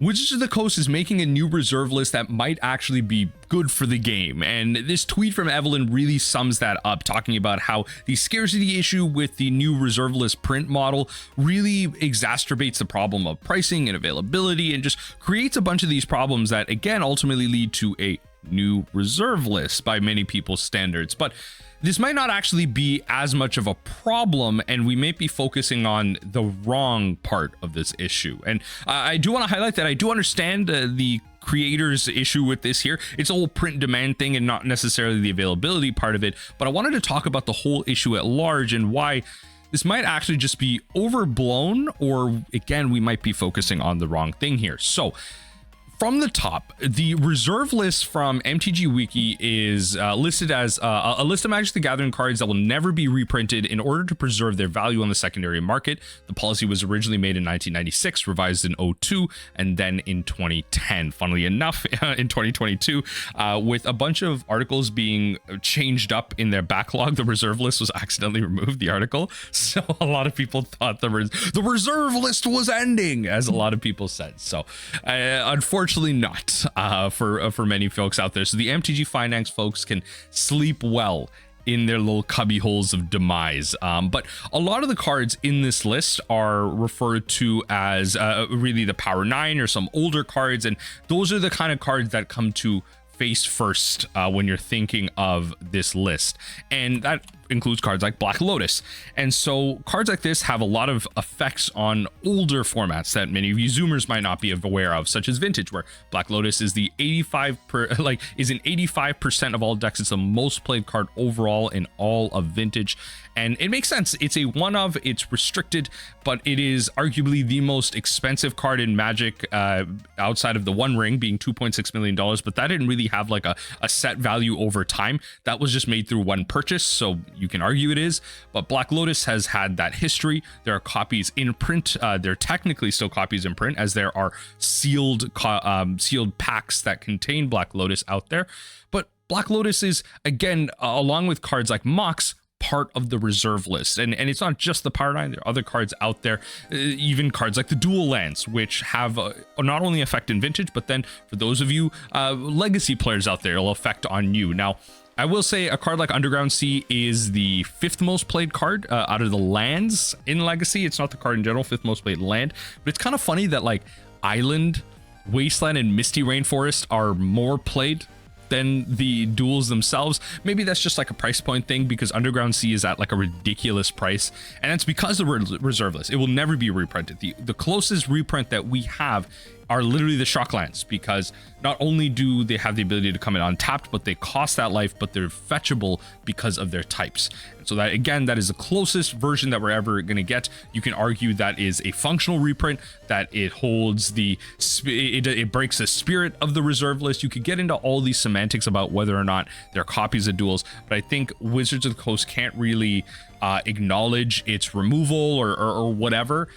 Wizards of the Coast is making a new reserve list that might actually be good for the game. And this tweet from Evelyn really sums that up, talking about how the scarcity issue with the new reserve list print model really exacerbates the problem of pricing and availability and just creates a bunch of these problems that, again, ultimately lead to a new reserve list by many people's standards. But this might not actually be as much of a problem, and we may be focusing on the wrong part of this issue. And I do want to highlight that I do understand the creators issue with this here. It's a whole print demand thing and not necessarily the availability part of it, but I wanted to talk about the whole issue at large and why this might actually just be overblown, or again, we might be focusing on the wrong thing here. So from the top, the reserve list from MTG Wiki is listed as a list of Magic the Gathering cards that will never be reprinted in order to preserve their value on the secondary market. The policy was originally made in 1996, revised in 2002, and then in 2010. Funnily enough, in 2022, with a bunch of articles being changed up in their backlog, the reserve list was accidentally removed, the article. So a lot of people thought the reserve list was ending, as a lot of people said. So unfortunately, not for many folks out there. So the MTG Finance folks can sleep well in their little cubby holes of demise. But a lot of the cards in this list are referred to as really the Power 9 or some older cards, and those are the kind of cards that come to face first when you're thinking of this list, and that includes cards like Black Lotus. And so cards like this have a lot of effects on older formats that many of you Zoomers might not be aware of, such as Vintage, where Black Lotus is the 85% of all decks. It's the most played card overall in all of Vintage, and it makes sense. It's a one of, it's restricted, but it is arguably the most expensive card in Magic, outside of the One Ring being $2.6 million, but that didn't really have like a set value over time. That was just made through one purchase, so you can argue it is, but Black Lotus has had that history. There are copies in print. They're technically still copies in print, as there are sealed packs that contain Black Lotus out there. But Black Lotus is, again, along with cards like Mox, part of the reserve list, and it's not just the Power 9. There are other cards out there, even cards like the Dual Lands, which have not only effect in Vintage, but then for those of you legacy players out there, it'll affect on you. Now, I will say a card like Underground Sea is the 5th most played card out of the lands in Legacy. It's not the card in general, 5th most played land, but it's kind of funny that like Island, Wasteland, and Misty Rainforest are more played than the duels themselves. Maybe that's just like a price point thing, because Underground Sea is at like a ridiculous price, and that's because of the reserve list. It will never be reprinted. The closest reprint that we have are literally the Shocklands, because not only do they have the ability to come in untapped, but they cost that life, but they're fetchable because of their types. And so that, again, that is the closest version that we're ever going to get. You can argue that is a functional reprint, that it holds it breaks the spirit of the reserve list. You could get into all these semantics about whether or not they're copies of duels, but I think Wizards of the Coast can't really acknowledge its removal or whatever,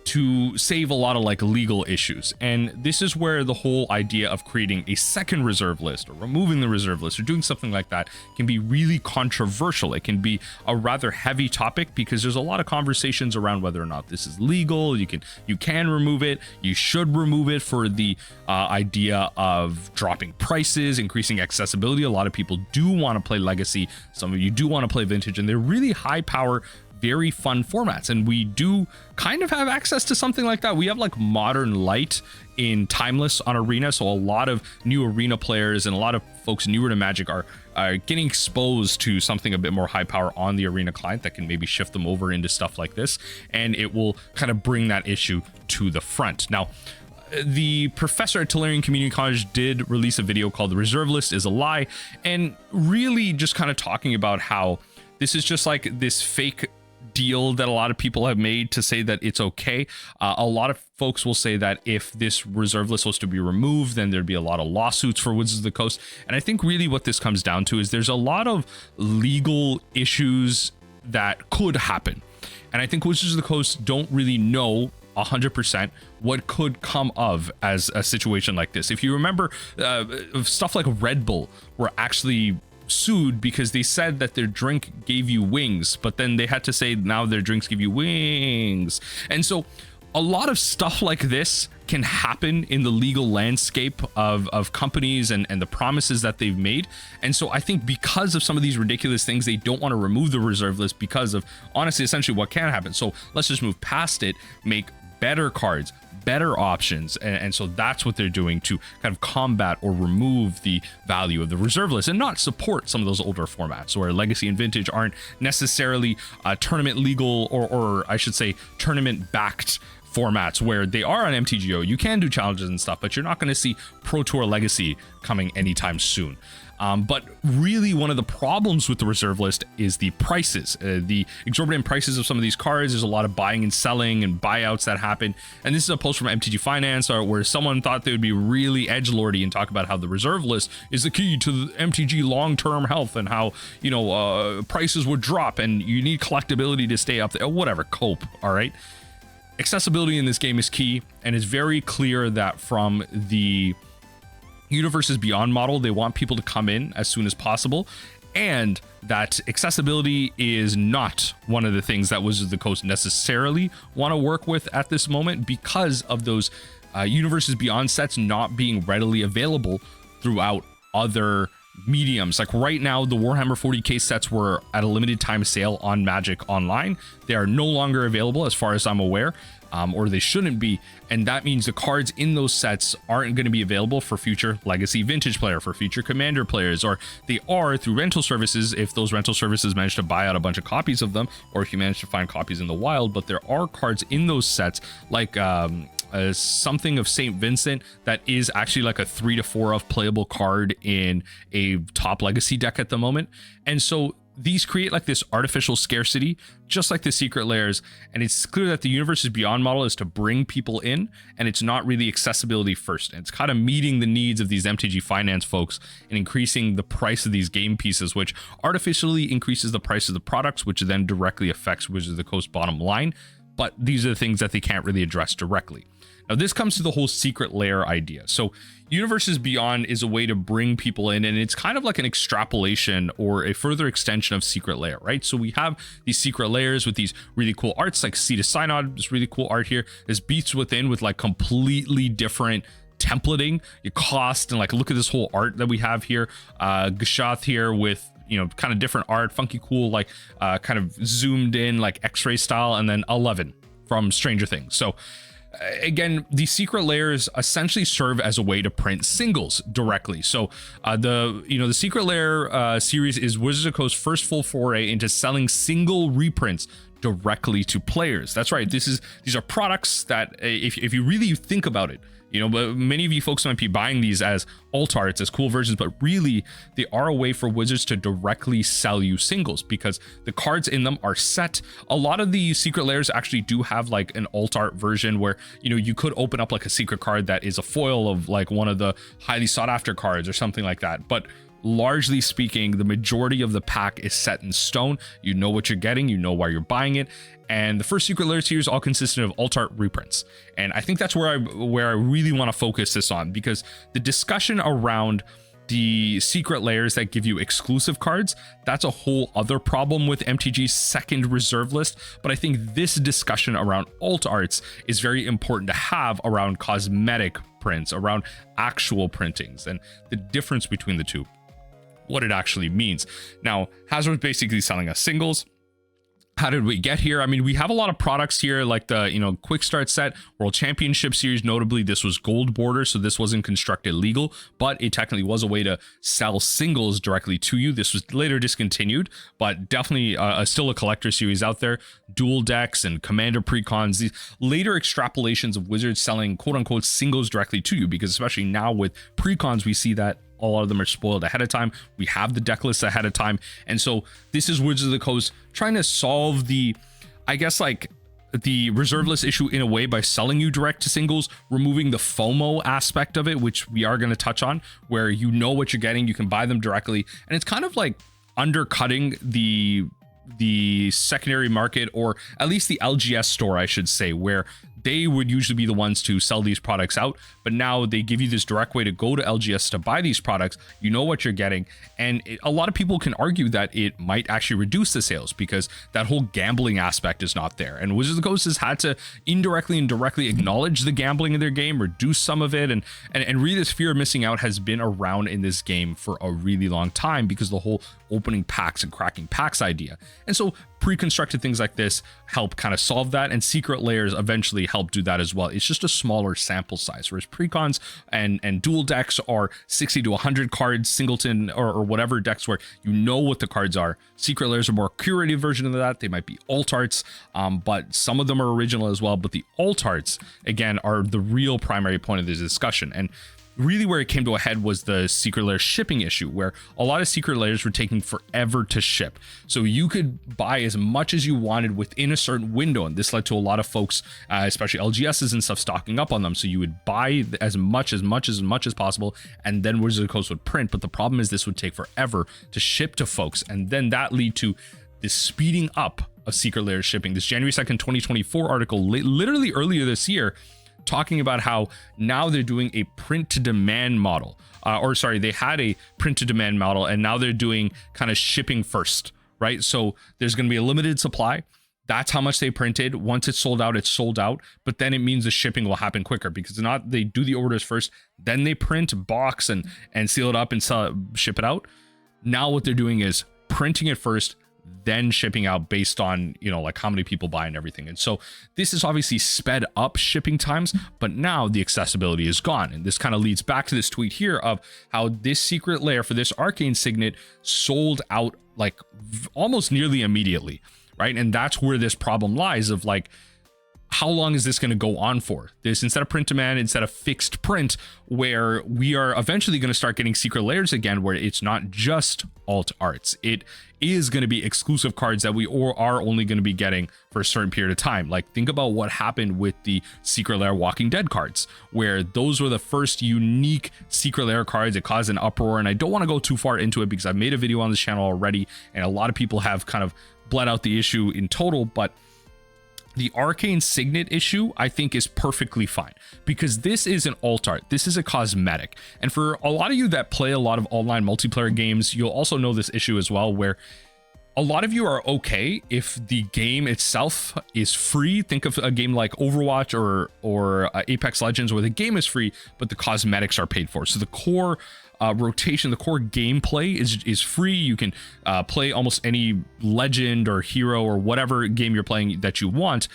to save a lot of like legal issues. And this is where the whole idea of creating a second reserve list or removing the reserve list or doing something like that can be really controversial. It can be a rather heavy topic, because there's a lot of conversations around whether or not this is legal. You can remove it, you should remove it for the idea of dropping prices, increasing accessibility. A lot of people do want to play Legacy, some of you do want to play Vintage, and they're really high power, very fun formats, and we do kind of have access to something like that. We have like Modern Light in Timeless on Arena, so a lot of new Arena players and a lot of folks newer to Magic are getting exposed to something a bit more high power on the Arena client that can maybe shift them over into stuff like this, and it will kind of bring that issue to the front. Now, the professor at Tolarian Community College did release a video called "The Reserve List is a Lie," and really just kind of talking about how this is just like this fake deal that a lot of people have made to say that it's okay. A lot of folks will say that if this reserve list was to be removed, then there'd be a lot of lawsuits for Wizards of the Coast. And I think really what this comes down to is there's a lot of legal issues that could happen. And I think Wizards of the Coast don't really know 100% what could come of as a situation like this. If you remember, stuff like Red Bull were actually sued because they said that their drink gave you wings, but then they had to say now their drinks give you wings. And so a lot of stuff like this can happen in the legal landscape of companies and the promises that they've made. And so I think because of some of these ridiculous things, they don't want to remove the reserve list because of honestly, essentially what can happen. So let's just move past it, make better cards, better options. And so that's what they're doing to kind of combat or remove the value of the reserve list and not support some of those older formats where legacy and vintage aren't necessarily tournament legal or I should say tournament backed formats where they are on MTGO. You can do challenges and stuff, but you're not going to see Pro Tour Legacy coming anytime soon. But really one of the problems with the reserve list is the prices, the exorbitant prices of some of these cards. There's a lot of buying and selling and buyouts that happen. And this is a post from MTG Finance where someone thought they would be really edgelordy and talk about how the reserve list is the key to the MTG long-term health and how, you know, prices would drop and you need collectability to stay up there, whatever, cope. All right. Accessibility in this game is key, and it's very clear that from the Universes Beyond model, they want people to come in as soon as possible, and that accessibility is not one of the things that Wizards of the Coast necessarily want to work with at this moment because of those Universes Beyond sets not being readily available throughout other mediums. Like right now, the Warhammer 40k sets were at a limited time sale on Magic Online. They are no longer available as far as I'm aware, or they shouldn't be, and that means the cards in those sets aren't going to be available for future Legacy Vintage player, for future Commander players, or they are through rental services if those rental services manage to buy out a bunch of copies of them, or if you manage to find copies in the wild. But there are cards in those sets like something of St. Vincent that is actually like a 3 to 4 of playable card in a top Legacy deck at the moment. And so these create like this artificial scarcity, just like the secret layers. And it's clear that the Universes Beyond model is to bring people in, and it's not really accessibility first. And it's kind of meeting the needs of these MTG Finance folks and increasing the price of these game pieces, which artificially increases the price of the products, which then directly affects Wizards of the Coast bottom line. But these are the things that they can't really address directly. Now, this comes to the whole secret layer idea. So Universes Beyond is a way to bring people in, and it's kind of like an extrapolation or a further extension of secret layer, right? So we have these secret layers with these really cool arts like Seed of Synod, this really cool art here. There's Beasts Within with like completely different templating, your cost, and like look at this whole art that we have here. Gashath here with, you know, kind of different art, funky, cool, like kind of zoomed in like X-ray style, and then 11 from Stranger Things. So again, the secret layers essentially serve as a way to print singles directly. So the secret layer series is Wizards of the Coast's first full foray into selling single reprints directly to players. That's right. These are products that if you really think about it, you know, but many of you folks might be buying these as alt arts, as cool versions, but really they are a way for Wizards to directly sell you singles because the cards in them are set. A lot of the secret layers actually do have like an alt art version where, you know, you could open up like a secret card that is a foil of like one of the highly sought after cards or something like that. But largely speaking, the majority of the pack is set in stone. You know what you're getting, you know why you're buying it. And the first secret layer series all consisted of alt art reprints. And I think that's where I really want to focus this on, because the discussion around the secret layers that give you exclusive cards, that's a whole other problem with MTG's second reserve list. But I think this discussion around alt arts is very important to have around cosmetic prints, around actual printings, and the difference between the two, what it actually means. Now, Hasbro's basically selling us singles. How did we get here? I mean, we have a lot of products here, like the, you know, quick start set, World Championship Series. Notably, this was gold border, so this wasn't constructed legal, but it technically was a way to sell singles directly to you. This was later discontinued, but definitely still a collector series out there. Dual decks and Commander precons, these later extrapolations of Wizards selling quote unquote singles directly to you, because especially now with precons, we see that a lot of them are spoiled ahead of time. We have the deck lists ahead of time. And so this is Wizards of the Coast trying to solve the, I guess, like the reserve list issue in a way by selling you direct to singles, removing the FOMO aspect of it, which we are going to touch on, where you know what you're getting, you can buy them directly. And it's kind of like undercutting the secondary market, or at least the LGS store, I should say, where they would usually be the ones to sell these products out, but now they give you this direct way to go to LGS to buy these products. You know what you're getting, and a lot of people can argue that it might actually reduce the sales because that whole gambling aspect is not there, and Wizards of the Coast has had to indirectly and directly acknowledge the gambling in their game, reduce some of it, and really this fear of missing out has been around in this game for a really long time because the whole opening packs and cracking packs idea. And so pre-constructed things like this help kind of solve that, and secret layers eventually help do that as well. It's just a smaller sample size, whereas precons and dual decks are 60 to 100 cards, singleton or whatever decks where you know what the cards are. Secret layers are more curated version of that. They might be alt arts, but some of them are original as well. But the alt arts, again, are the real primary point of this discussion. And really where it came to a head was the secret layer shipping issue, where a lot of secret layers were taking forever to ship. So you could buy as much as you wanted within a certain window, and this led to a lot of folks, especially LGSs and stuff, stocking up on them. So you would buy as much as possible, and then Wizards of the Coast would print. But the problem is this would take forever to ship to folks, and then that lead to this speeding up of secret layer shipping. This January 2nd, 2024 article, literally earlier this year, talking about how now they're doing a print to demand model, they had a print to demand model, and now they're doing kind of shipping first, right? So there's going to be a limited supply. That's how much they printed. Once it's sold out, it's sold out. But then it means the shipping will happen quicker because they do the orders first, then they print, box, and seal it up and ship it out. Now what they're doing is printing it first, then shipping out based on, like how many people buy and everything. And so this is obviously sped up shipping times, but now the accessibility is gone. And this kind of leads back to this tweet here of how this secret layer for this arcane signet sold out like almost nearly immediately, right? And that's where this problem lies of like, how long is this going to go on for? This, instead of print demand, instead of fixed print, where we are eventually going to start getting secret layers again, where it's not just alt arts. It is going to be exclusive cards that we are only going to be getting for a certain period of time. Like, think about what happened with the secret layer Walking Dead cards, where those were the first unique secret layer cards. It caused an uproar, and I don't want to go too far into it because I've made a video on this channel already, and a lot of people have kind of bled out the issue in total, but the arcane signet issue, I think, is perfectly fine because this is an alt art. This is a cosmetic. And for a lot of you that play a lot of online multiplayer games, you'll also know this issue as well, where a lot of you are okay if the game itself is free. Think of a game like Overwatch or Apex Legends, where the game is free, but the cosmetics are paid for. So the core rotation, the core gameplay is free. You can play almost any legend or hero or whatever game you're playing that you want,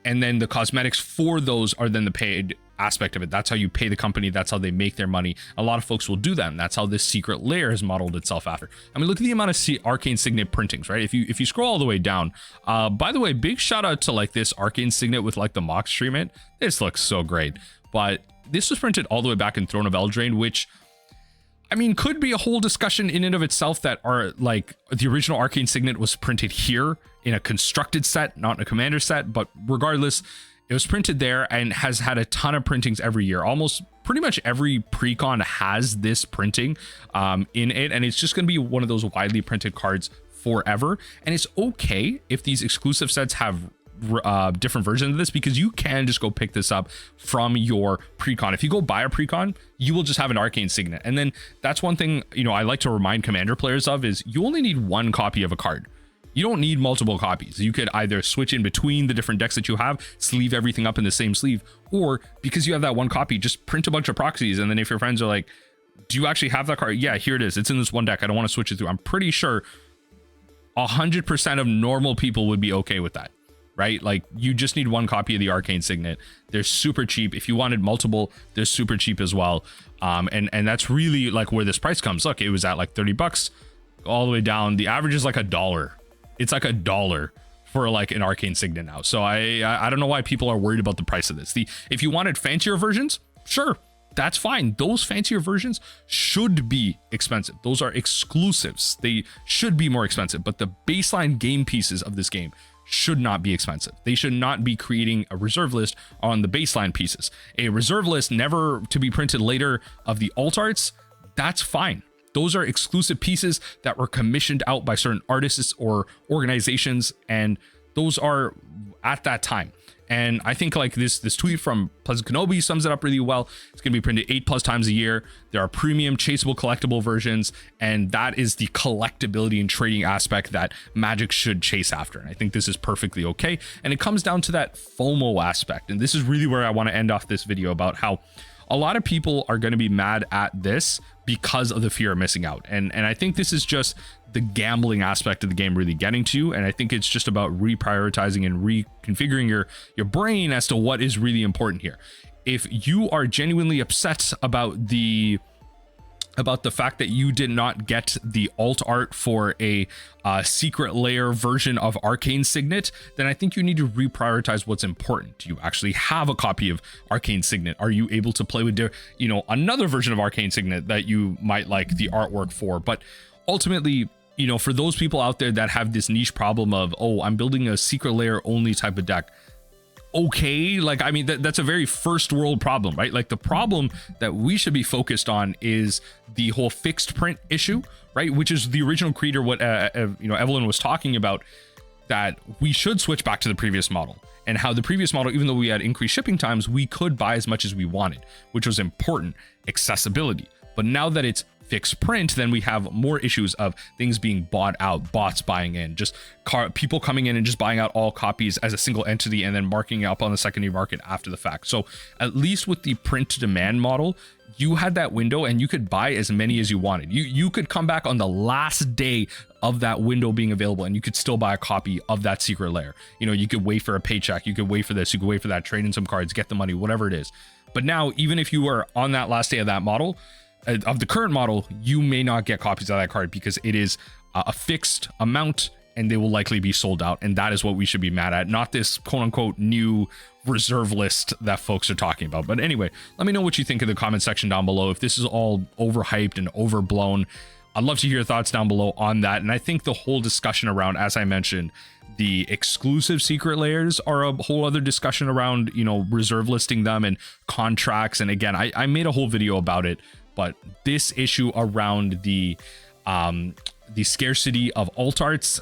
and then the cosmetics for those are then the paid aspect of it. That's how you pay the company. That's how they make their money. A lot of folks will do that, and that's how this secret layer has modeled itself after. I mean, look at the amount of arcane signet printings, right? If you scroll all the way down, by the way, big shout out to like this arcane signet with like the mock treatment. This looks so great. But this was printed all the way back in Throne of Eldraine, which, I mean, could be a whole discussion in and of itself, that are like the original arcane signet was printed here in a constructed set, not in a commander set, but regardless, it was printed there and has had a ton of printings every year. Almost pretty much every precon has this printing in it, and it's just going to be one of those widely printed cards forever. And it's okay if these exclusive sets have different versions of this, because you can just go pick this up from your precon. If you go buy a precon, you will just have an arcane signet. And then that's one thing, I like to remind commander players of, is you only need one copy of a card. You don't need multiple copies. You could either switch in between the different decks that you have, sleeve everything up in the same sleeve, or because you have that one copy, just print a bunch of proxies. And then if your friends are like, do you actually have that card? Yeah, here it is. It's in this one deck. I don't want to switch it through. I'm pretty sure 100% of normal people would be okay with that, right? Like, you just need one copy of the arcane signet. They're super cheap. If you wanted multiple, they're super cheap as well. And that's really like where this price comes. Look, it was at like $30 all the way down. The average is like $1. It's like $1 for like an arcane signet now. So I don't know why people are worried about the price of this. If you wanted fancier versions, sure, that's fine. Those fancier versions should be expensive. Those are exclusives. They should be more expensive, but the baseline game pieces of this game should not be expensive. They should not be creating a reserve list on the baseline pieces. A reserve list never to be printed later of the alt arts, that's fine. Those are exclusive pieces that were commissioned out by certain artists or organizations, and those are at that time. And I think like this tweet from Pleasant Kenobi sums it up really well. It's going to be printed 8+ times a year. There are premium chaseable collectible versions, and that is the collectability and trading aspect that Magic should chase after. And I think this is perfectly okay. And it comes down to that FOMO aspect. And this is really where I want to end off this video, about how a lot of people are going to be mad at this because of the fear of missing out. And I think this is just the gambling aspect of the game really getting to you. And I think it's just about reprioritizing and reconfiguring your brain as to what is really important here. If you are genuinely upset about the fact that you did not get the alt art for a secret layer version of Arcane Signet, then I think you need to reprioritize what's important. Do you actually have a copy of Arcane Signet? Are you able to play with another version of Arcane Signet that you might like the artwork for? But ultimately, for those people out there that have this niche problem of, oh, I'm building a secret layer only type of deck. Okay, like, I mean, that's a very first world problem, right? Like, the problem that we should be focused on is the whole fixed print issue, right? Which is the original creator, what Evelyn was talking about, that we should switch back to the previous model, and how the previous model, even though we had increased shipping times, we could buy as much as we wanted, which was important, accessibility. But now that it's fixed print, then we have more issues of things being bought out, bots buying in, just people coming in and just buying out all copies as a single entity and then marking it up on the secondary market after the fact. So at least with the print to demand model, you had that window and you could buy as many as you wanted. You could come back on the last day of that window being available and you could still buy a copy of that secret layer. You could wait for a paycheck, you could wait for this, you could wait for that, trade in some cards, get the money, whatever it is. But now, even if you were on that last day of that model, of the current model, you may not get copies of that card because it is a fixed amount and they will likely be sold out. And that is what we should be mad at, not this quote unquote new reserve list that folks are talking about. But anyway, let me know what you think in the comment section down below. If this is all overhyped and overblown, I'd love to hear your thoughts down below on that. And I think the whole discussion around, as I mentioned, the exclusive secret layers are a whole other discussion around, reserve listing them and contracts. And again, I made a whole video about it. But this issue around the scarcity of alt arts,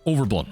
overblown.